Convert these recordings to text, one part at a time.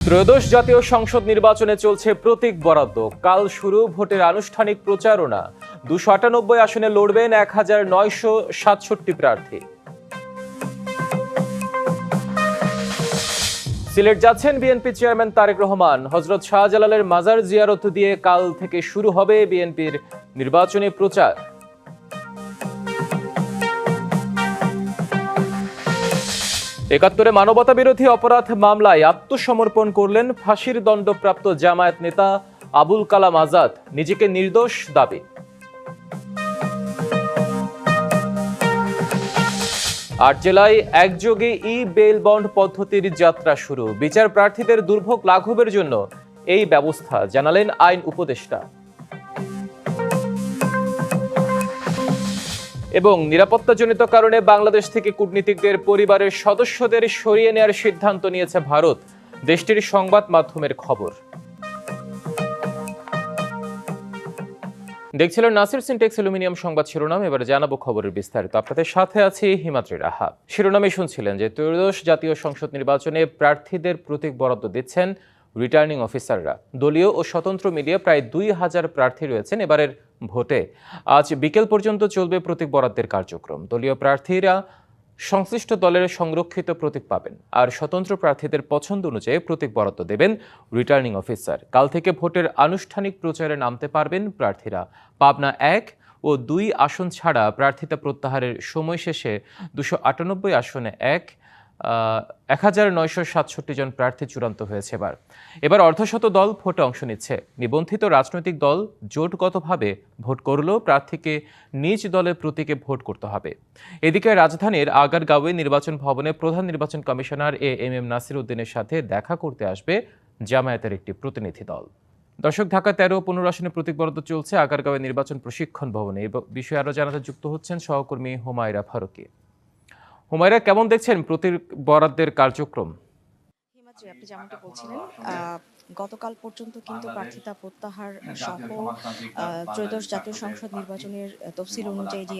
ত্রয়োদশ জাতীয় সংসদ নির্বাচনে চলছে প্রতীক বরাদ্দ। কাল শুরু ভোটের আনুষ্ঠানিক প্রচারণা। 298 আসনে লড়বেন 1967 প্রার্থী। সিলেট যাচ্ছেন বিএনপি চেয়ারম্যান তারেক রহমান। হযরত শাহজালালের মাজার জিয়ারত দিয়ে কাল থেকে শুরু হবে বিএনপির নির্বাচনী প্রচার। একাত্তরে মানবতা বিরোধী অপরাধ মামলায় আত্মসমর্পণ করলেন ফাঁসির দণ্ডপ্রাপ্ত জামায়াত নেতা আবুল কালাম আজাদ। নিজেকে নির্দোষ দাবি। আট জেলায় একযোগে বেল বন্ড পদ্ধতির যাত্রা শুরু। বিচার প্রার্থীদের দুর্ভোগ লাঘবের জন্য এই ব্যবস্থা, জানালেন আইন উপদেষ্টা। এবং নিরাপত্তাজনিত কারণে বাংলাদেশ থেকে কূটনীতিকদের পরিবারের সদস্যদের সরিয়ে নেওয়ার সিদ্ধান্ত নিয়েছে ভারত, দেশটির সংবাদ মাধ্যমের খবর। দেখছিলেন নাসির সিনটেক্স অ্যালুমিনিয়াম সংবাদ শিরোনাম। এবার জানাবো খবরের বিস্তারিত। আপনাদের সাথে আছি হিমাদ্রি রাহা। শিরোনামে শুনছিলেন যে ত্রয়োদশ জাতীয় সংসদ নির্বাচনে প্রার্থীদের প্রতীক বরাদ্দ দিচ্ছেন রিটার্নিং অফিসাররা। দলীয় ও স্বতন্ত্র মিলিয়ে প্রায় 2000 প্রার্থী রয়েছেন এবারের ভোটে। আজ বিকেল পর্যন্ত চলবে প্রতীক বরাদ্দের কার্যক্রম। দলীয় প্রার্থীরা সংশ্লিষ্ট দলের সংরক্ষিত প্রতীক পাবেন, আর স্বতন্ত্র প্রার্থীদের পছন্দ অনুযায়ী প্রতীক বরাদ্দ দেবেন রিটার্নিং অফিসার। কাল থেকে ভোটের আনুষ্ঠানিক প্রচারে নামতে পারবেন প্রার্থীরা। পাবনা 1 ও 2 আসন ছাড়া প্রার্থিতা প্রত্যাহারের সময় শেষে 298 আসনে 1967 জন প্রার্থী চূড়ান্ত হয়েছে। এবার অর্ধশত দল ভোটে অংশ নিচ্ছে। নিবন্ধিত রাজনৈতিক দল জোটগতভাবে ভোট করলেও প্রার্থীকে নিজ দলের প্রতীকে ভোট করতে হবে। এদিকে রাজধানীর আগারগাঁওয়ে নির্বাচন ভবনে প্রধান নির্বাচন কমিশনার এম নাসির উদ্দিনের সাথে দেখা করতে আসবে জামায়াতের একটি প্রতিনিধি দল। দর্শক, ঢাকা 13 ও 15 আসনে প্রতীক বরাদ্দ চলছে আগারগাঁওয়ে নির্বাচন প্রশিক্ষণ ভবনে। এই বিষয়ে আরো জানাতে যুক্ত হচ্ছেন সহকর্মী হুমায়রা ফারুকী। হুমায়রা, কেমন দেখছেন প্রতীক বরাদ্দের কার্যক্রম? হিমাদ্রি, আপনি যেমনটা বলছিলেন, গতকাল পর্যন্ত কিন্তু প্রার্থিতা প্রত্যাহার সহ ত্রয়োদশ জাতীয় সংসদ নির্বাচনের তফসিল অনুযায়ী যে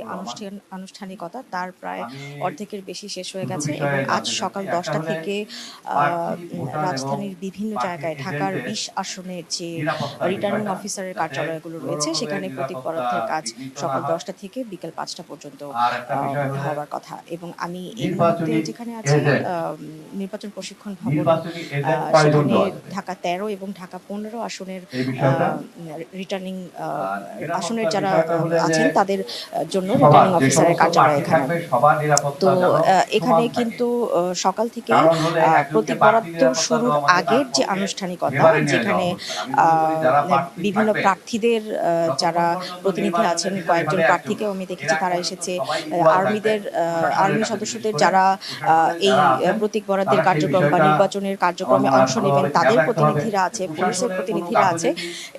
আনুষ্ঠানিকতা তার প্রায় অর্ধেকের বেশি শেষ হয়ে গেছে এবং আজ সকাল 10টা থেকে রাজধানীর বিভিন্ন জায়গায় ঢাকার 20 আসনের যে রিটার্নিং অফিসারের কার্যালয়গুলো রয়েছে সেখানে প্রতীক বরাদ্দের কাজ সকাল 10টা থেকে বিকেল 5টা পর্যন্ত হওয়ার কথা। এবং আমি এই মুহূর্তে যেখানে আছি নির্বাচন প্রশিক্ষণ ভবন, সেখানে ঢাকা 13 এবং ঢাকা 15 আসনের রিটার্নিং আসনের যারা আছেন তাদের জন্য রিটার্নিং অফিসারের কার্যালয় এখানে। তো এখানে কিন্তু সকাল থেকে প্রতীক বরাদ্দ শুরুর আগের যে আনুষ্ঠানিকতা, যেখানে বিভিন্ন প্রার্থীদের যারা প্রতিনিধি আছেন, কয়েকজন প্রার্থীকেও আমি দেখেছি তারা এসেছে। আর্মি সদস্যদের যারা এই প্রতীক বরাদ্দের কার্যক্রম বা নির্বাচনের কার্যক্রমে অংশ নেবেন তাদের প্রতিনিধিরা আছে, পুলিশের প্রতিনিধিরা আছে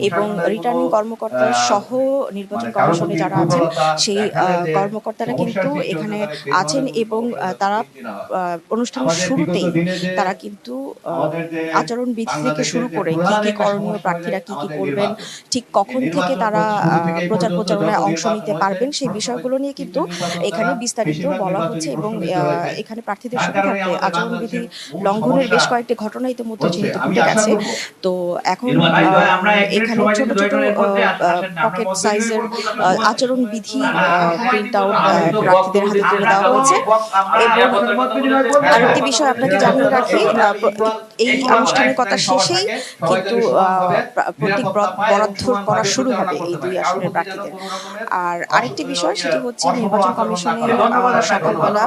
এবং রিটার্নিং কর্মকর্তা সহ নির্বাচন কমিশনে যারা আছেন সেই কর্মকর্তারা কিন্তু এখানে আছেন এবং তারা অনুষ্ঠানের শুরুতেই তারা কিন্তু আচরণবিধি থেকে শুরু করে কি কি করণীয়, প্রার্থীরা কি কি করবেন, ঠিক কখন থেকে তারা প্রচারণায় অংশ নিতে পারবেন সেই বিষয়গুলো নিয়ে কিন্তু এখানে বিস্তারিত বলা হচ্ছে। এবং এখানে প্রার্থীদের সুবিধার্থে আচরণবিধি লঙ্ঘনের বেশ কয়েকটি ঘটনা ইতিমধ্যে যেহেতু ঘটে গেছে, তো এখন এখানে ছোট ছোট পকেট সাইজের আচরণবিধি প্রিন্ট আউট প্রার্থীদের হাতে তুলে দেওয়া হয়েছে। এবং আরেকটি বিষয় আপনাকে জানিয়ে রাখি, এই আনুষ্ঠানিকতা শেষেই কিন্তু প্রতীক বরাদ্দ করা শুরু হবে এই 2 আসনের প্রার্থীদের। আর আরেকটি বিষয়, সেটি হচ্ছে নির্বাচন কমিশনের সকালবেলা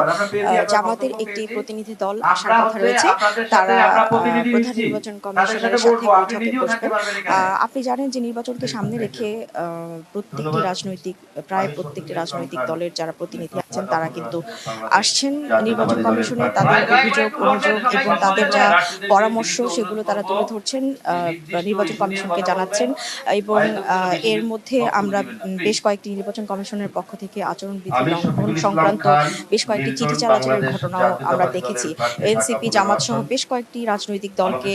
জামাতের একটি প্রতিনিধি দল আসার কথা রয়েছে। তারা প্রধান নির্বাচন কমিশনারের সাথে বৈঠকে বসবেন। আপনি জানেন যে নির্বাচনকে সামনে রেখে প্রায় প্রত্যেকটি রাজনৈতিক দলের যারা প্রতিনিধি আছেন তারা কিন্তু আসছেন নির্বাচন কমিশনে, তাদের অভিযোগ অনুযোগ এবং তাদের যা পরামর্শ সেগুলো তারা তুলে ধরছেন, নির্বাচন কমিশনকে জানাচ্ছেন। এবং এর মধ্যে আমরা বেশ কয়েকটি নির্বাচন কমিশনের পক্ষ থেকে আচরণবিধি লঙ্ঘন সংক্রান্ত বেশ কয়েকটি চিঠি চালাচালের ঘটনাও আমরা দেখেছি। এনসিপি, জামাত সহ বেশ কয়েকটি রাজনৈতিক দলকে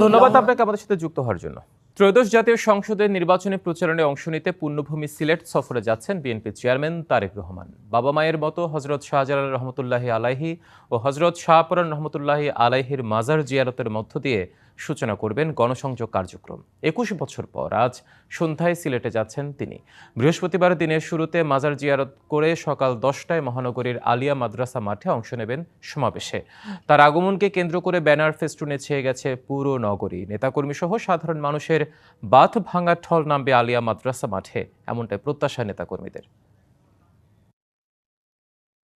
ধন্যবাদ আপনাকে আমাদের সাথে যুক্ত হওয়ার জন্য। ত্রয়োদশ জাতীয় সংসদের নির্বাচনী প্রচারণায় অংশ নিতে পুণ্যভূমি সিলেট সফরে যাচ্ছেন বিএনপি চেয়ারম্যান তারেক রহমান। বাবা মায়ের মতো হযরত শাহজালাল রহমতুল্লাহি আলাইহি ও হযরত শাহপরান রহমতুল্লাহি আলাইহির মাজার জিয়ারতের মধ্য দিয়ে সূচনা করবেন গণসংযোগ কার্যক্রম। ২১ বছর পর আজ সন্ধ্যায় সিলেটে যাচ্ছেন তিনি। বৃহস্পতিবার দিনের শুরুতে মাজার জিয়ারত করে সকাল 10টায় মহানগরীর আলিয়া মাদ্রাসা মাঠে অংশ নেবেন সমাবেশে। তার আগমনকে কেন্দ্র করে ব্যানার ফেস্টুনে ছেয়ে গেছে পুরো নগরী। নেতাকর্মী সহ সাধারণ মানুষের বাঁধ ভাঙার ঠল নামবে আলিয়া মাদ্রাসা মাঠে, এমনটাই প্রত্যাশা নেতাকর্মীদের।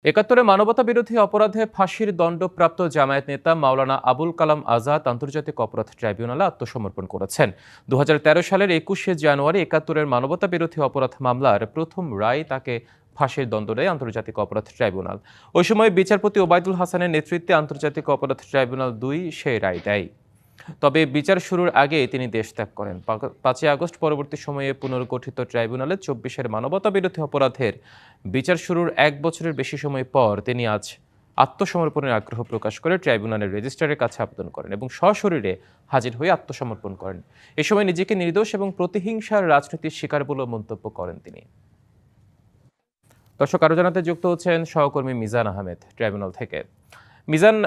৭১ মানবতা বিরোধী অপরাধে ফাঁসির দণ্ডপ্রাপ্ত জামায়াত নেতা মাওলানা আবুল কালাম আজাদ আন্তর্জাতিক অপরাধ ট্রাইব্যুনালে আত্মসমর্পণ করেছেন। ২০১৩ সালের ২১শে জানুয়ারি ৭১ মানবতা বিরোধী অপরাধ মামলার প্রথম রায় তাকে ফাঁসির দণ্ড দেয় আন্তর্জাতিক অপরাধ ট্রাইব্যুনাল। ওই সময় বিচারপতি ওবায়দুল হাসানের নেতৃত্বে আন্তর্জাতিক অপরাধ ট্রাইব্যুনাল ২ সেই রায় দেয়। তবে বিচার শুরুর আগে তিনি দেশ ত্যাগ করেন। ৫ই আগস্ট পরবর্তী সময়ে পুনর্গঠিত ট্রাইব্যুনালে ২৪ মানবতা বিরোধী অপরাধের বিচার শুরুর ১ বছরের বেশি সময় পর তিনি আজ আত্মসমর্পণের আগ্রহ প্রকাশ করে ট্রাইব্যুনালের রেজিস্ট্রারের কাছে আবেদন করেন এবং সশরীরে হাজির হয়ে আত্মসমর্পণ করেন। এ সময় নিজেকে নির্দোষ এবং প্রতিহিংসার রাজনীতির শিকার বলে মন্তব্য করেন তিনি। দর্শক, আরও জানাতে যুক্ত হচ্ছেন সহকর্মী মিজান আহমেদ ট্রাইব্যুনাল থেকে। মিজান,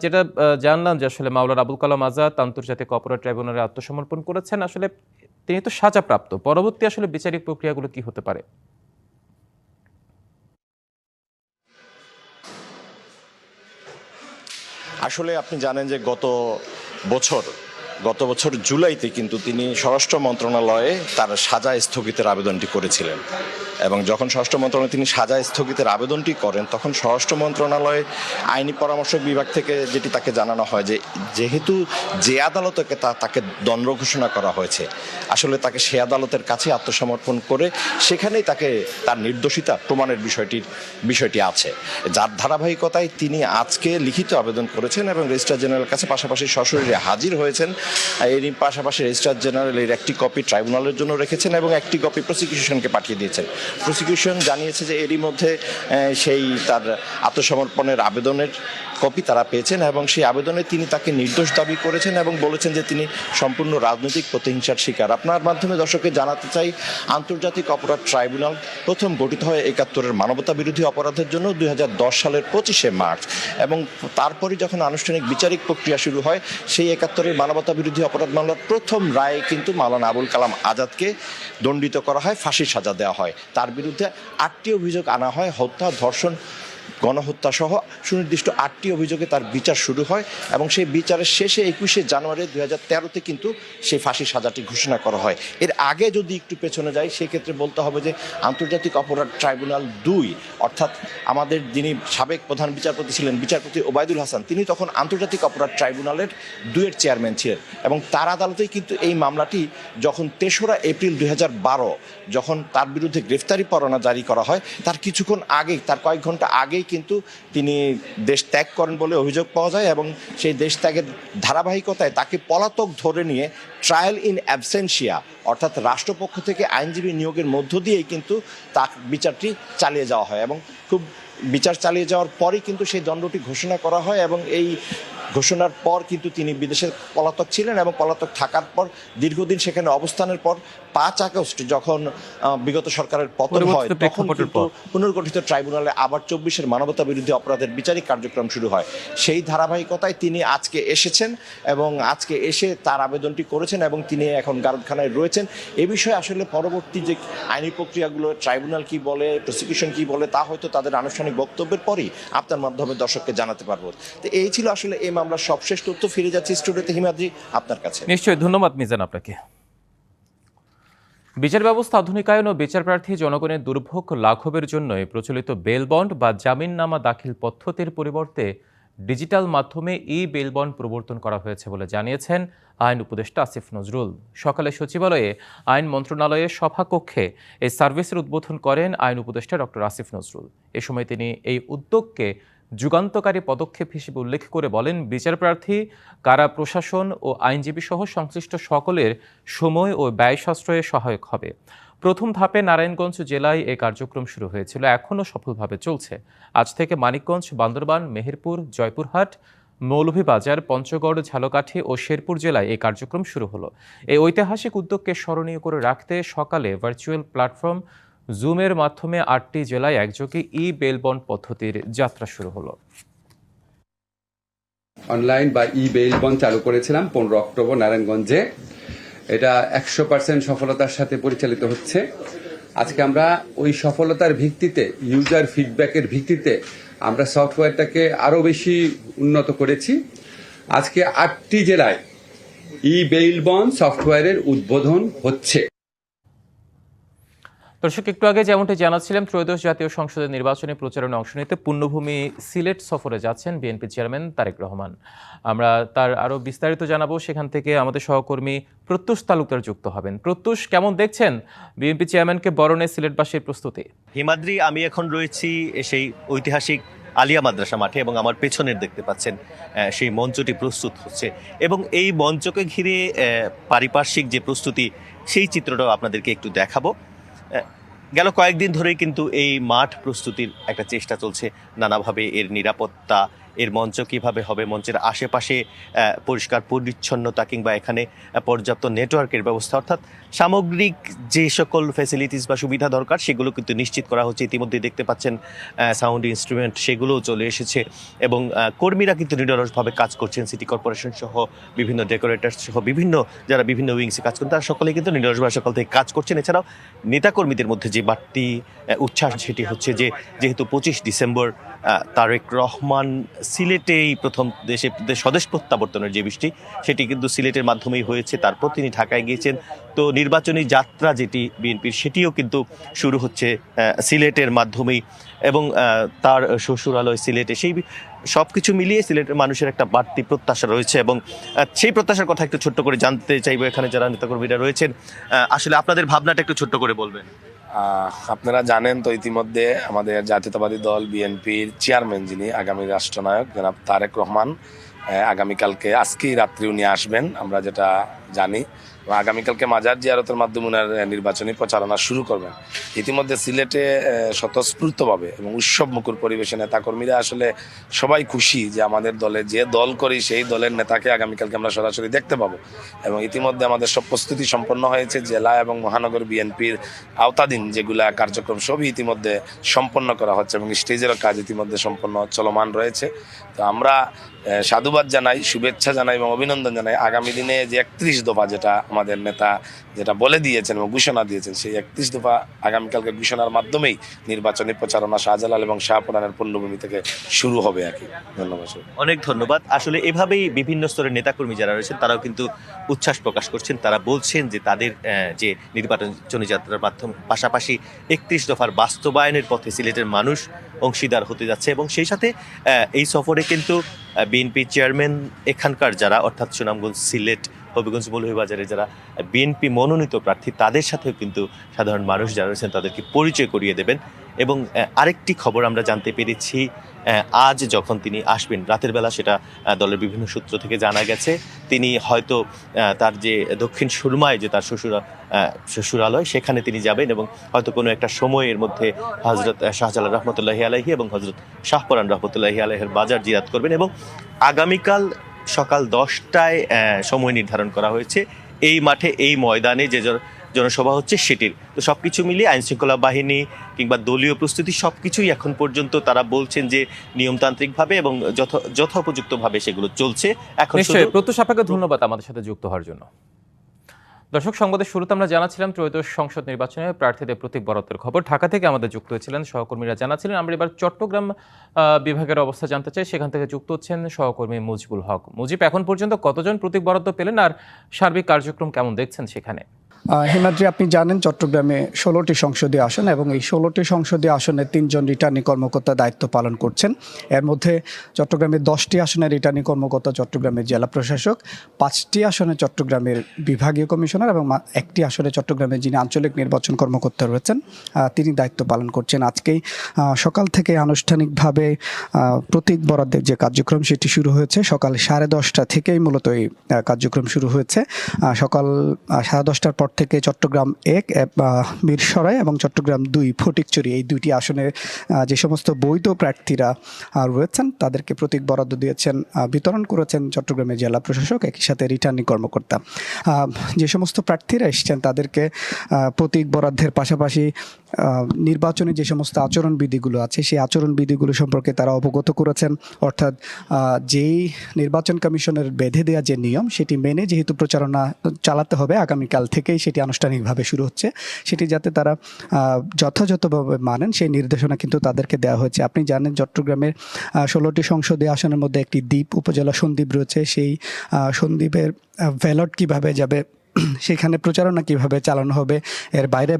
যেটা জানলাম যে আসলে মাওলানা আবুল কালাম আজাদ আন্তর্জাতিক অপরাধ ট্রাইব্যুনালে আত্মসমর্পণ করেছেন। আসলে তিনি তো সাজাপ্রাপ্ত, পরবর্তী আসলে বিচারিক প্রক্রিয়াগুলো কি হতে পারে? আসলে আপনি জানেন যে গত বছর জুলাইতে কিন্তু তিনি স্বরাষ্ট্র মন্ত্রণালয়ে তার সাজা স্থগিতের আবেদনটি করেছিলেন এবং যখন স্বরাষ্ট্র মন্ত্রণালয়ে তিনি সাজা স্থগিতের আবেদনটি করেন তখন স্বরাষ্ট্র মন্ত্রণালয়ে আইনি পরামর্শক বিভাগ থেকে যেটি তাকে জানানো হয় যে যেহেতু যে আদালতে তাকে দণ্ড ঘোষণা করা হয়েছে, আসলে তাকে সে আদালতের কাছে আত্মসমর্পণ করে সেখানেই তাকে তার নির্দোষিতা প্রমাণের বিষয়টি আছে, যার ধারাবাহিকতায় তিনি আজকে লিখিত আবেদন করেছেন এবং রেজিস্ট্রার জেনারেলের কাছে পাশাপাশি সশরীরে হাজির হয়েছেন। এরই পাশাপাশি রেজিস্ট্রার জেনারেল এর একটি কপি ট্রাইব্যুনালের জন্য রেখেছেন এবং একটি কপি প্রসিকিউশনকে পাঠিয়ে দিয়েছেন। প্রসিকিউশন জানিয়েছে যে এরই মধ্যে সেই তার আত্মসমর্পণের আবেদনের কপি তারা পেয়েছেন এবং সেই আবেদনে তিনি তাকে নির্দোষ দাবি করেছেন এবং বলেছেন যে তিনি সম্পূর্ণ রাজনৈতিক প্রতিহিংসার শিকার। আপনার মাধ্যমে দর্শককে জানাতে চাই, আন্তর্জাতিক অপরাধ ট্রাইব্যুনাল প্রথম গঠিত হয় ৭১ মানবতা বিরোধী অপরাধের জন্য ২০১০ সালের ২৫শে মার্চ এবং তারপরে যখন আনুষ্ঠানিক বিচারিক প্রক্রিয়া শুরু হয় সেই ৭১ মানবতা বিরোধী অপরাধ মামলার প্রথম রায়ে কিন্তু মাওলানা আবুল কালাম আজাদকে দণ্ডিত করা হয়, ফাঁসির সাজা দেওয়া হয়। তার বিরুদ্ধে ৮টি অভিযোগ আনা হয়, হত্যা, ধর্ষণ, গণহত্যা সহ সুনির্দিষ্ট ৮টি অভিযোগে তার বিচার শুরু হয় এবং সেই বিচারের শেষে ২১শে জানুয়ারি ২০১৩-তে কিন্তু সেই ফাঁসির সাজাটি ঘোষণা করা হয়। এর আগে যদি একটু পেছনে যাই সেক্ষেত্রে বলতে হবে যে আন্তর্জাতিক অপরাধ ট্রাইব্যুনাল ২ অর্থাৎ আমাদের যিনি সাবেক প্রধান বিচারপতি ছিলেন বিচারপতি ওবায়দুল হাসান, তিনি তখন আন্তর্জাতিক অপরাধ ট্রাইব্যুনালের ২-এর চেয়ারম্যান ছিলেন এবং তার আদালতেই কিন্তু এই মামলাটি যখন ৩রা এপ্রিল ২০১২ যখন তার বিরুদ্ধে গ্রেফতারি পরোয়ানা জারি করা হয় তার কিছুক্ষণ আগেই, তার কয়েক ঘন্টা আগেই কিন্তু তিনি দেশ ত্যাগ করেন বলে অভিযোগ পাওয়া যায় এবং সেই দেশ ত্যাগের ধারাবাহিকতায় তাকে পলাতক ধরে নিয়ে ট্রায়াল ইন অ্যাবসেন্সিয়া অর্থাৎ রাষ্ট্রপক্ষ থেকে আইনজীবী নিয়োগের মধ্য দিয়েই কিন্তু তার বিচারটি চালিয়ে যাওয়া হয় এবং বিচার চালিয়ে যাওয়ার পরই কিন্তু সেই দণ্ডটি ঘোষণা করা হয় এবং এই ঘোষণার পর কিন্তু তিনি বিদেশে পলাতক ছিলেন এবং পলাতক থাকার পর দীর্ঘদিন সেখানে অবস্থানের পর ৫ আগস্ট যখন বিগত সরকারের পতন হয় তখন কিন্তু পুনর্গঠিত ট্রাইব্যুনালে আবার ২৪-এর মানবতা বিরোধী অপরাধের বিচারিক কার্যক্রম শুরু হয়। সেই ধারাবাহিকতায় তিনি আজকে এসেছেন এবং আজকে এসে তার আবেদনটি করেছেন এবং তিনি এখন গারদখানায় রয়েছেন। এ বিষয়ে আসলে পরবর্তী যে আইনি প্রক্রিয়াগুলো ট্রাইব্যুনাল কি বলে, প্রসিকিউশন কি বলে তা হয়তো তাদের আনুষ্ঠানিক বক্তব্যের পরই আপনার মাধ্যমে দর্শককে জানাতে পারবো। তো এই ছিল আসলে এই মামলার সবশেষ তথ্য। ফিরে যাচ্ছি স্টুডিওতে হিমাদ্রি আপনার কাছে। নিশ্চয়ই, ধন্যবাদ মিজান আপনাকে। বিচার ব্যবস্থা আধুনিকায়ন ও বিচার প্রার্থী জনগণের দুর্ভোগ লাঘবের জন্যই প্রচলিত বেল বন্ড বা জামিননামা দাখিল পদ্ধতির পরিবর্তে ডিজিটাল মাধ্যমে বেল বন্ড প্রবর্তন করা হয়েছে বলে জানিয়েছেন আইন উপদেষ্টা আসিফ নজরুল। সকালে সচিবালয়ে আইন মন্ত্রণালয়ের সভাকক্ষে এই সার্ভিসের উদ্বোধন করেন আইন উপদেষ্টা ডক্টর আসিফ নজরুল। এ সময় তিনি এই উদ্যোগকে যুগান্তকারী পদক্ষেপ হিসেবে উল্লেখ করে বলেন, বিচার প্রার্থী, কারা প্রশাসন ও আইনজীবী সহ সংশ্লিষ্ট সকলের সময় ও ব্যয় সাশ্রয়ে সহায়ক হবে। প্রথম ধাপে নারায়ণগঞ্জ জেলায় এই কার্যক্রম শুরু হয়েছিল, এখনও সফলভাবে চলছে। আজ থেকে মানিকগঞ্জ, বান্দরবান, মেহেরপুর, জয়পুরহাট, মৌলভীবাজার, পঞ্চগড়, ঝালকাঠি ও শেরপুর জেলায় এই কার্যক্রম শুরু হলো। এই ঐতিহাসিক উদ্যোগকে স্মরণীয় করে রাখতে সকালে ভার্চুয়াল প্ল্যাটফর্ম জুমের মাধ্যমে ৮টি জেলায় একযোগে বেল বন্ড পদ্ধতির যাত্রা শুরু হলো। অনলাইন বা ই বেইল বন্ড চালু করেছিলাম 15 অক্টোবর নারায়ণগঞ্জে। এটা 100% সফলতার সাথে পরিচালিত হচ্ছে। আজকে আমরা ওই সফলতার ভিত্তিতে, ইউজার ফিডব্যাকের ভিত্তিতে আমরা সফটওয়্যারটাকে আরও বেশি উন্নত করেছি। আজকে 8টি জেলায় ই বেইল বন্ড সফটওয়্যারের উদ্বোধন হচ্ছে। দর্শক, একটু আগে যেমনটি জানাচ্ছিলাম, ত্রয়োদশ জাতীয় সংসদের নির্বাচনী প্রচারণে অংশ নিতে পুণ্যভূমি সিলেট সফরে যাচ্ছেন বিএনপি চেয়ারম্যান তারেক রহমান। আমরা তার আরও বিস্তারিত জানাবো। সেখান থেকে আমাদের সহকর্মী প্রত্যুষ তালুকদার যুক্ত হবেন। প্রত্যুষ, কেমন দেখছেন বিএনপি চেয়ারম্যানকে বরণে সিলেটবাসীর প্রস্তুতি? হিমাদ্রি, আমি এখন রয়েছি সেই ঐতিহাসিক আলিয়া মাদ্রাসা মাঠে এবং আমার পেছনের দেখতে পাচ্ছেন সেই মঞ্চটি প্রস্তুত হচ্ছে এবং এই মঞ্চকে ঘিরে পারিপার্শ্বিক যে প্রস্তুতি, সেই চিত্রটাও আপনাদেরকে একটু দেখাবো। গেল কয়েকদিন ধরেই কিন্তু এই মাঠ প্রস্তুতির একটা চেষ্টা চলছে নানাভাবে। এর নিরাপত্তা, এর মঞ্চ কীভাবে হবে, মঞ্চের আশেপাশে পরিষ্কার পরিচ্ছন্নতা কিংবা এখানে পর্যাপ্ত নেটওয়ার্কের ব্যবস্থা, অর্থাৎ সামগ্রিক যে সকল ফ্যাসিলিটিস বা সুবিধা দরকার সেগুলো কিন্তু নিশ্চিত করা হচ্ছে। ইতিমধ্যে দেখতে পাচ্ছেন সাউন্ড ইনস্ট্রুমেন্ট সেগুলোও চলে এসেছে এবং কর্মীরা কিন্তু নিরলসভাবে কাজ করছেন। সিটি কর্পোরেশন সহ বিভিন্ন ডেকোরেটর সহ বিভিন্ন যারা বিভিন্ন উইংসে কাজ করেন তারা সকলেই কিন্তু নিরলসভাবে সকাল থেকে কাজ করছেন। এছাড়াও নেতাকর্মীদের মধ্যে যে বাড়তি উচ্ছ্বাস সেটি হচ্ছে যে যেহেতু 25 ডিসেম্বর তারেক রহমান সিলেটেই প্রথম দেশে স্বদেশ প্রত্যাবর্তনের যে বিষয়টি সেটি কিন্তু সিলেটের মাধ্যমেই হয়েছে। তারপর তিনি ঢাকায় গিয়েছেন। তো নির্বাচনী যাত্রা যেটি বিএনপির সেটিও কিন্তু শুরু হচ্ছে সিলেটের মাধ্যমেই এবং তার শ্বশুরালয় সিলেটে। সেই সব কিছু মিলিয়ে সিলেটের মানুষের একটা বাড়তি প্রত্যাশা রয়েছে এবং সেই প্রত্যাশার কথা একটু ছোট্ট করে জানতে চাইবো এখানে যারা নেতাকর্মীরা রয়েছেন। আসলে আপনাদের ভাবনাটা একটু ছোট্ট করে বলবেন। আপনারা জানেন তো ইতিমধ্যে আমাদের জাতীয়তাবাদী দল বিএনপির চেয়ারম্যান যিনি আগামী রাষ্ট্রনায়ক জনাব তারেক রহমান আগামীকালকে আজকেই রাত্রি উনি আসবেন, আমরা যেটা জানি। আগামীকালকে মাজার জিয়ারতের মাধ্যমে উনার নির্বাচনী প্রচারণা শুরু করবেন। ইতিমধ্যে সিলেটে স্বতঃস্ফূর্তভাবে এবং উৎসব মুখর পরিবেশে নেতাকর্মীরা আসলে সবাই খুশি যে আমাদের দলে যে দল করি সেই দলের নেতাকে আগামীকালকে আমরা সরাসরি দেখতে পাবো। এবং ইতিমধ্যে আমাদের সব প্রস্তুতি সম্পন্ন হয়েছে। জেলা এবং মহানগর বিএনপির আওতাধীন যেগুলা কার্যক্রম সবই ইতিমধ্যে সম্পন্ন করা হচ্ছে এবং স্টেজেরও কাজ ইতিমধ্যে সম্পন্ন চলমান রয়েছে। তো আমরা সাধুবাদ জানাই, শুভেচ্ছা জানাই এবং অভিনন্দন জানাই। আগামী দিনে যে 31 দফা যেটা আমাদের নেতা যেটা বলে দিয়েছেন এবং ঘোষণা দিয়েছেন, সেই 31 দফা আগামীকালকে ঘোষণার মাধ্যমেই নির্বাচনী প্রচারণা শাহজালাল এবং শাহপুরানের পূর্ণভূমি থেকে শুরু হবে আর কি। ধন্যবাদ। অনেক ধন্যবাদ। আসলে এভাবেই বিভিন্ন স্তরের নেতাকর্মী যারা রয়েছেন তারাও কিন্তু উচ্ছ্বাস প্রকাশ করছেন। তারা বলছেন যে তাদের যে নির্বাচনী যাত্রার মাধ্যমে পাশাপাশি 31 দফার বাস্তবায়নের পথে সিলেটের মানুষ অংশীদার হতে যাচ্ছে এবং সেই সাথে এই সফরে কিন্তু বিএনপি চেয়ারম্যান এখানকার যারা অর্থাৎ সুনামগঞ্জ, সিলেট, হবিগঞ্জ, মৌলভীবাজারে যারা বিএনপি মনোনীত প্রার্থী তাদের সাথেও কিন্তু সাধারণ মানুষ যারা রয়েছেন তাদেরকে পরিচয় করিয়ে দেবেন। এবং আরেকটি খবর আমরা জানতে পেরেছি, আজ যখন তিনি আসবেন রাতের বেলা, সেটা দলের বিভিন্ন সূত্র থেকে জানা গেছে, তিনি হয়তো তার যে দক্ষিণ সুরমায় যে তার শ্বশুরালয় সেখানে তিনি যাবেন এবং হয়তো কোনো একটা সময়ের মধ্যে হজরত শাহজালাল রহমতুল্লাহি আলাইহি এবং হজরত শাহপরান রহমতুল্লাহি আলাইহির বাজার জিয়ারত করবেন এবং আগামীকাল সকাল 10টায় সময় নির্ধারণ করা হয়েছে এই মাঠে, এই ময়দানে যে জনসভা হচ্ছে সেটির। তো সবকিছু মিলিয়ে আইনশৃঙ্খলা বাহিনী কিংবা দলীয় প্রস্তুতি সবকিছুই এখন পর্যন্ত তারা বলছেন যে নিয়মতান্ত্রিকভাবে এবং যথোপযুক্তভাবে সেগুলো চলছে। এখন নিশ্চয়ই প্রত্যুষ আপনাকে ধন্যবাদ আমাদের সাথে যুক্ত হওয়ার জন্য। দর্শক, সংবাদের শুরুতে আমরা জানাচ্ছিলাম ত্রয়োদশ সংসদ নির্বাচনে প্রার্থীদের প্রতীক বরাদ্দের খবর। ঢাকা থেকে আমাদের যুক্ত হয়েছিলেন সহকর্মীরা জানাচ্ছিলেন। আমরা এবার চট্টগ্রাম বিভাগের অবস্থা জানতে চাই। সেখান থেকে যুক্ত হচ্ছেন সহকর্মী মুজিবুল হক। মুজিব, এখন পর্যন্ত কতজন প্রতীক বরাদ্দ পেলেন আর সার্বিক কার্যক্রম কেমন দেখছেন সেখানে? হিমাদ্রি, আপনি জানেন চট্টগ্রামে 16টি সংসদীয় আসন এবং এই 16টি সংসদীয় আসনে 3 জন রিটার্নিং কর্মকর্তা দায়িত্ব পালন করছেন। এর মধ্যে চট্টগ্রামের 10টি আসনে রিটার্নিং কর্মকর্তা চট্টগ্রামের জেলা প্রশাসক, 5টি আসনে চট্টগ্রামের বিভাগীয় কমিশনার এবং 1টি আসনে চট্টগ্রামের যিনি আঞ্চলিক নির্বাচন কর্মকর্তা রয়েছেন তিনি দায়িত্ব পালন করছেন। আজকেই সকাল থেকে আনুষ্ঠানিকভাবে প্রতীক বরাদ্দের যে কার্যক্রম সেটি শুরু হয়েছে। সকাল 10:30 থেকেই মূলত এই কার্যক্রম শুরু হয়েছে। সকাল 10:30টার পর থেকে চট্টগ্রাম 1 মিরসরাই এবং চট্টগ্রাম 2 ফটিকছড়ি এই 2টি আসনে যে সমস্ত বৈধ প্রার্থীরা রয়েছেন তাদেরকে প্রতীক বরাদ্দ দিয়েছেন, বিতরণ করেছেন চট্টগ্রামের জেলা প্রশাসক, একই সাথে রিটার্নিং কর্মকর্তা। যে সমস্ত প্রার্থীরা এসেছেন তাদেরকে প্রতীক বরাদ্দের পাশাপাশি নির্বাচনে যে সমস্ত আচরণবিধিগুলো আছে সেই আচরণবিধিগুলো সম্পর্কে তারা অবগত করেছেন। অর্থাৎ যেই নির্বাচন কমিশনের বেঁধে দেওয়া যে নিয়ম সেটি মেনে যেহেতু প্রচারণা চালাতে হবে, আগামীকাল থেকেই সেটি আনুষ্ঠানিকভাবে শুরু হচ্ছে, সেটি যাতে তারা যথাযথভাবে মানেন সেই নির্দেশনা কিন্তু তাদেরকে দেওয়া হয়েছে। আপনি জানেন চট্টগ্রামের 16টি সংসদীয় আসনের মধ্যে একটি দ্বীপ উপজেলা সন্দ্বীপ রয়েছে। সেই সন্দ্বীপের ব্যালট কিভাবে যাবে, সেখানে প্রচারণা কিভাবে চালানো হবে, এর বাইরে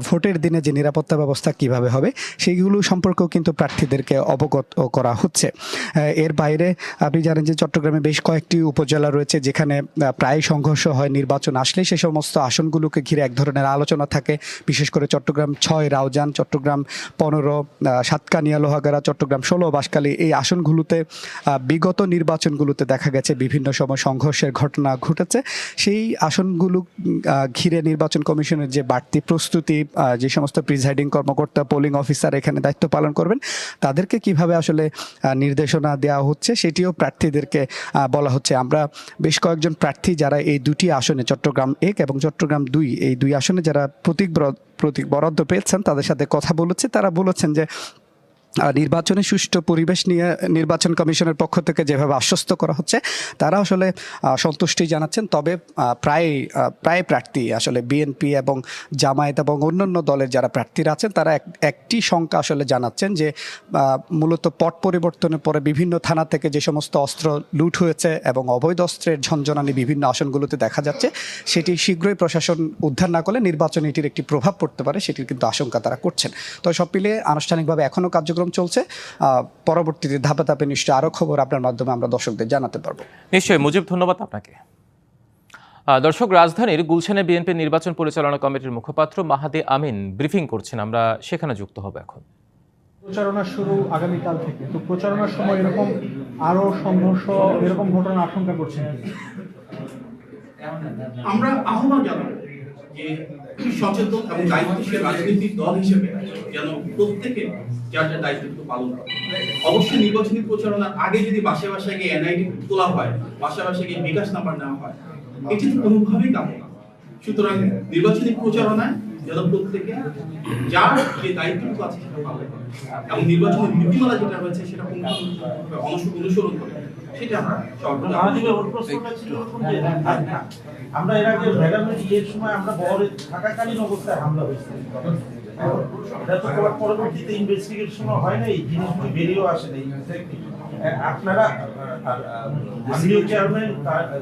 ভোটের দিনে যে নিরাপত্তা ব্যবস্থা কিভাবে হবে সেইগুলো সম্পর্কেও কিন্তু প্রার্থীদেরকে অবগত করা হচ্ছে। এর বাইরে আপনি জানেন যে চট্টগ্রামে বেশ কয়েকটি উপজেলা রয়েছে যেখানে প্রায় সংঘর্ষ হয় নির্বাচন আসলেই। সেই সমস্ত আসনগুলোকে ঘিরে এক ধরনের আলোচনা থাকে, বিশেষ করে চট্টগ্রাম 6 রাউজান, চট্টগ্রাম 15 সাতকানিয়া লোহাগাড়া, চট্টগ্রাম 16 বাঁশখালী, এই আসনগুলোতে বিগত নির্বাচনগুলোতে দেখা গেছে বিভিন্ন সময় সংঘর্ষের ঘটনা ঘটেছে। সেই আসনগুলো ঘিরে নির্বাচন কমিশনের যে বাড়তি প্রস্তুতি, যে সমস্ত প্রিজাইডিং কর্মকর্তা, পোলিং অফিসার এখানে দায়িত্ব পালন করবেন, তাদেরকে কিভাবে আসলে নির্দেশনা দেওয়া হচ্ছে সেটিও প্রার্থীদেরকে বলা হচ্ছে। আমরা বেশ কয়েকজন প্রার্থী যারা এই দুটি আসনে চট্টগ্রাম 1 এবং চট্টগ্রাম 2 এই দুই আসনে যারা প্রতীক বরাদ্দ পেয়েছেন তাদের সাথে কথা বলেছে। তারা বলেছেন যে নির্বাচনে সুষ্ঠু পরিবেশ নিয়ে নির্বাচন কমিশনের পক্ষ থেকে যেভাবে আশ্বস্ত করা হচ্ছে তারা আসলে সন্তুষ্টি জানাচ্ছেন। তবে প্রায় প্রার্থী আসলে বিএনপি এবং জামায়াত এবং অন্যান্য দলের যারা প্রার্থীরা আছেন তারা একটি শঙ্কা আসলে জানাচ্ছেন যে মূলত পট পরিবর্তনের পরে বিভিন্ন থানা থেকে যে সমস্ত অস্ত্র লুট হয়েছে এবং অবৈধ অস্ত্রের ঝনঝনানি বিভিন্ন আসনগুলোতে দেখা যাচ্ছে, সেটি শীঘ্রই প্রশাসন উদ্ধার না করলে নির্বাচনে এটির একটি প্রভাব পড়তে পারে, সেটির কিন্তু আশঙ্কা তারা করছেন। তো সব মিলিয়ে আনুষ্ঠানিকভাবে এখনও কার্যক্রম চলছে। পরবর্তীতে ধাপে ধাপে নিশ্চয়ই আরো খবর আপনার মাধ্যমে আমরা দর্শকদের জানাতে পারবো। নিশ্চয়ই মুজিব, ধন্যবাদ আপনাকে। দর্শক, রাজধানীর গুলশানে বিএনপি নির্বাচন পরিচালনা কমিটির মুখপাত্র মাহাদি আমিন ব্রিফিং করছেন, আমরা সেখানে যুক্ত হব এখন। প্রচারণা শুরু আগামীকাল থেকে, তো প্রচারণার সময় এরকম আরো সংঘর্ষ এরকম ঘটনার আশঙ্কা করছেন কি? আমরা আহ্বান জানাবো যে সচেতন এবং দায়িত্বশীল রাজনৈতিক দল হিসেবে যেন প্রত্যেকে যার যার দায়িত্ব পালন করে। অবশ্যই নির্বাচনী প্রচারণার আগে যদি বাসায় বাসায় গিয়ে এনআইডি তোলা হয়, বাসায় বাসায় গিয়ে বিকাশ নাম্বার নেওয়া হয়, এটি তো কোনোভাবেই কাম্য না। সুতরাং নির্বাচনী প্রচারণায় যেন প্রত্যেকে যার যে দায়িত্বটুকু আছে সেটা পালন করে এবং নির্বাচনের নীতিমালা যেটা রয়েছে সেটা অনুসরণ করে, সেটা আমরা আমরা এর আগে ম্যাডামের ইয়ের সময় আমরা বহরে থাকাকালীন অবস্থায় হামলা হয়েছে, এটা তো পরবর্তীতে ইনভেস্টিগেশন হয় না, এই জিনিসগুলি বেরিয়েও আসে না। আপনারা মাননীয় চেয়ারম্যান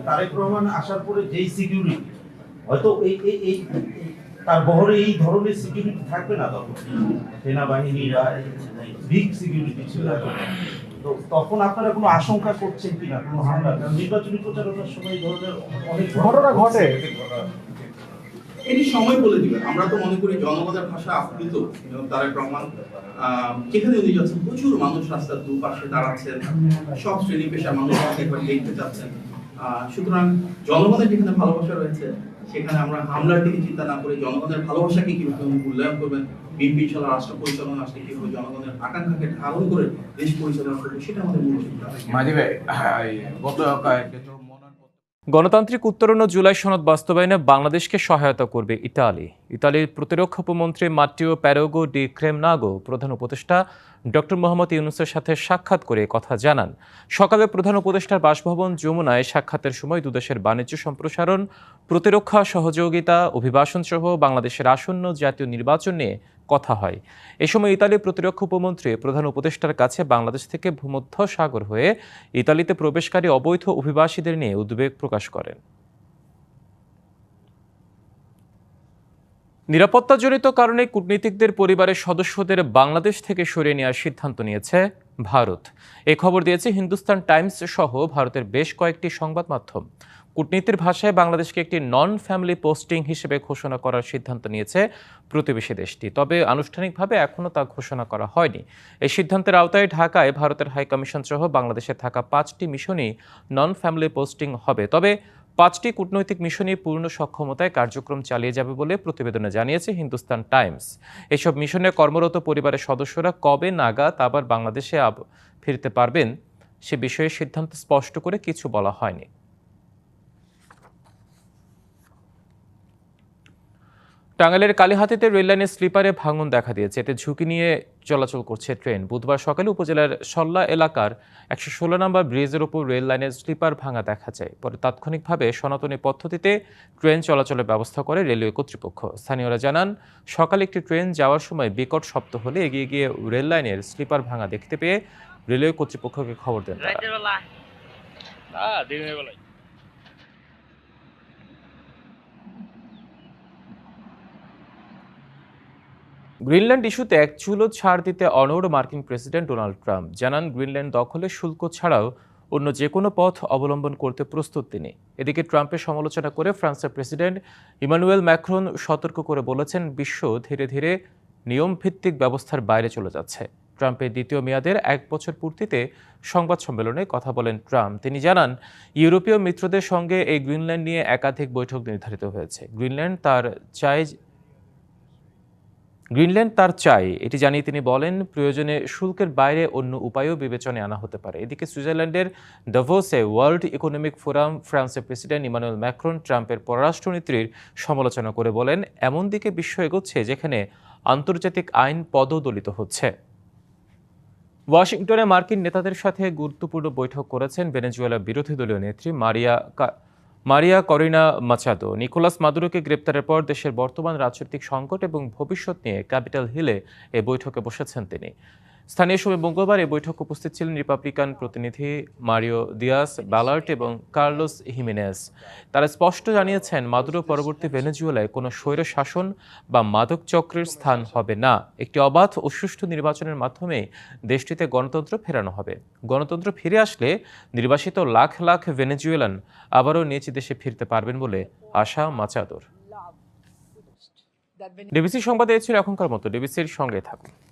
তারেক রহমান আসার পরে যেই সিকিউরিটি হয়তো এই তার বহরে এই ধরনের সিকিউরিটি থাকবে না, তখন সেনাবাহিনীরা বিগ সিকিউরিটি ছিল, তো তখন আপনারা কোনো আশঙ্কা করছেন কিনা কোনো হামলা? নির্বাচনী প্রচারণার সময় ধরনের অনেক ঘটনা ঘটে, এটি সময় বলে দিবে। আমরা তো মনে করি জনগণের ভাষা আপ্লুত তারেক রহমান, যেখানে উনি যাচ্ছেন প্রচুর মানুষ রাস্তার দুপাশে দাঁড়াচ্ছেন, সব শ্রেণী পেশার মানুষ একবার দেখতে চাচ্ছেন। সুতরাং জনগণের যেখানে ভালোবাসা রয়েছে সেখানে আমরা হামলার দিকে চিন্তা না করে জনগণের ভালোবাসাকে কিভাবে মূল্যায়ন করবেন, বিএনপি ছাড়া রাষ্ট্র পরিচালনা আসলে কিভাবে জনগণের আকাঙ্ক্ষাকে ধারণ করে দেশ পরিচালনা করবে, সেটা আমাদের মূল চিন্তা। গণতান্ত্রিক উত্তরণ ও জুলাই সনদ বাস্তবায়নে বাংলাদেশকে সহায়তা করবে ইতালি। ইতালির প্রতিরক্ষা উপমন্ত্রী মাত্তিও প্যারোগো ডি ক্রেমনাগো প্রধান উপদেষ্টা ডক্টর মোহাম্মদ ইউনূসের সাথে সাক্ষাৎ করে কথা জানান। সকালে প্রধান উপদেষ্টার বাসভবন যমুনায় সাক্ষাতের সময় দুদেশের বাণিজ্য সম্প্রসারণ, প্রতিরক্ষা সহযোগিতা, অভিবাসন সহ বাংলাদেশের আসন্ন জাতীয় নির্বাচন নিয়ে কথা হয়। এ সময় ইতালির প্রতিরক্ষা উপমন্ত্রী প্রধান উপদেষ্টার কাছে বাংলাদেশ থেকে ভূমধ্য সাগর হয়ে ইতালিতে প্রবেশকারী অবৈধ অভিবাসীদের নিয়ে উদ্বেগ প্রকাশ করেন। নিরাপত্তাজনিত কারণে কূটনীতিকদের পরিবারের সদস্যদের বাংলাদেশ থেকে সরিয়ে নেওয়ার সিদ্ধান্ত নিয়েছে ভারত। এই খবর দিয়েছে হিন্দুস্তান টাইমস সহ ভারতের বেশ কয়েকটি সংবাদ মাধ্যম। কূটনীতির ভাষায় বাংলাদেশকে একটি নন ফ্যামিলি পোস্টিং হিসেবে ঘোষণা করার সিদ্ধান্ত নিয়েছে প্রতিবেশী দেশটি, তবে আনুষ্ঠানিকভাবে এখনও তা ঘোষণা করা হয়নি। এই সিদ্ধান্তের আওতায় ঢাকায় ভারতের হাইকমিশন সহ বাংলাদেশে থাকা 5টি মিশনই নন ফ্যামিলি পোস্টিং হবে, তবে 5টি কূটনৈতিক মিশনই পূর্ণ সক্ষমতায় কার্যক্রম চালিয়ে যাবে বলে প্রতিবেদনে জানিয়েছে হিন্দুস্তান টাইমস। এসব মিশনে কর্মরত পরিবারের সদস্যরা কবে নাগাদ আবার বাংলাদেশে ফিরতে পারবেন সে বিষয়ে সিদ্ধান্ত স্পষ্ট করে কিছু বলা হয়নি। টাঙ্গাইলের কালিহাতীতে রেললাইনে স্লিপারে ভাঙন দেখা দিয়েছে, এতে ঝুঁকি নিয়ে চলাচল করছে ট্রেন। বুধবার সকালে উপজেলার সল্লা এলাকার 116 নম্বর ব্রিজের উপর রেল লাইনের স্লিপার ভাঙা দেখা যায়। পরে তাৎক্ষণিকভাবে সনাতনী পদ্ধতিতে ট্রেন চলাচলের ব্যবস্থা করে রেলওয়ে কর্তৃপক্ষ। স্থানীয়রা জানান, সকালে একটি ট্রেন যাওয়ার সময় বিকট শব্দ হলে এগিয়ে গিয়ে রেল লাইনের স্লিপার ভাঙা দেখতে পেয়ে রেলওয়ে কর্তৃপক্ষকে খবর দেন তারা। গ্রিনল্যান্ড ইস্যুতে এক চুলো ছাড় দিতে অনড় মার্কিন প্রেসিডেন্ট ডোনাল্ড ট্রাম্প। জানান, গ্রিনল্যান্ড দখলে শুল্ক ছাড়াও অন্য যে কোনো পথ অবলম্বন করতে প্রস্তুত তিনি। এদিকে ট্রাম্পের সমালোচনা করে ফ্রান্সের প্রেসিডেন্ট ইমানুয়েল ম্যাক্রন সতর্ক করে বলেছেন, বিশ্ব ধীরে ধীরে নিয়মভিত্তিক ব্যবস্থার বাইরে চলে যাচ্ছে। ট্রাম্পের দ্বিতীয় মেয়াদের 1 বছর পূর্তিতে সংবাদ সম্মেলনে কথা বলেন ট্রাম্প। তিনি জানান, ইউরোপীয় মিত্রদের সঙ্গে এই গ্রিনল্যান্ড নিয়ে একাধিক বৈঠক নির্ধারিত হয়েছে। গ্রিনল্যান্ড তার চাই এটি জানিয়ে তিনি বলেন, প্রয়োজনে শুল্কের বাইরে অন্য উপায়ও বিবেচনায় আনা হতে পারে। এদিকে সুইজারল্যান্ডের দাভোসে ওয়ার্ল্ড ইকোনমিক ফোরাম ফ্রান্সের প্রেসিডেন্ট ইমানুয়েল ম্যাক্রন ট্রাম্পের পররাষ্ট্রনীতির সমালোচনা করে বলেন, এমন দিকে বিশ্ব এগোচ্ছে যেখানে আন্তর্জাতিক আইন পদদলিত হচ্ছে। ওয়াশিংটনে মার্কিন নেতাদের সাথে গুরুত্বপূর্ণ বৈঠক করেছেন ভেনেজুয়েলার বিরোধী দলীয় নেত্রী মারিয়া করিনা মাচাদো। নিকোলাস মাদুরোকে গ্রেপ্তারের পর দেশের বর্তমান রাজনৈতিক সংকট এবং ভবিষ্যৎ নিয়ে ক্যাপিটাল হিলে এই বৈঠকে বসেছেন তিনি। স্থানীয় সময় মঙ্গলবার এই বৈঠকে উপস্থিত ছিলেন রিপাবলিকান প্রতিনিধি মারিও দিয়াস বালার্ট এবং কার্লোস হিমেনেজ। তারা স্পষ্ট জানিয়েছেন, মাদুরো পরবর্তী ভেনেজুয়েলায় কোনো স্বৈর শাসন বা মাদক চক্রের স্থান হবে না। একটি অবাধ ও সুষ্ঠু নির্বাচনের মাধ্যমে দেশটিতে গণতন্ত্র ফেরানো হবে। গণতন্ত্র ফিরে আসলে নির্বাসিত লাখ লাখ ভেনেজুয়েলান আবারও নিজ দেশে ফিরতে পারবেন বলে আশা মাচাদোর। ডিবিসি সংবাদে ছিল এখনকার মতো। ডিবিসির সঙ্গে থাকুন।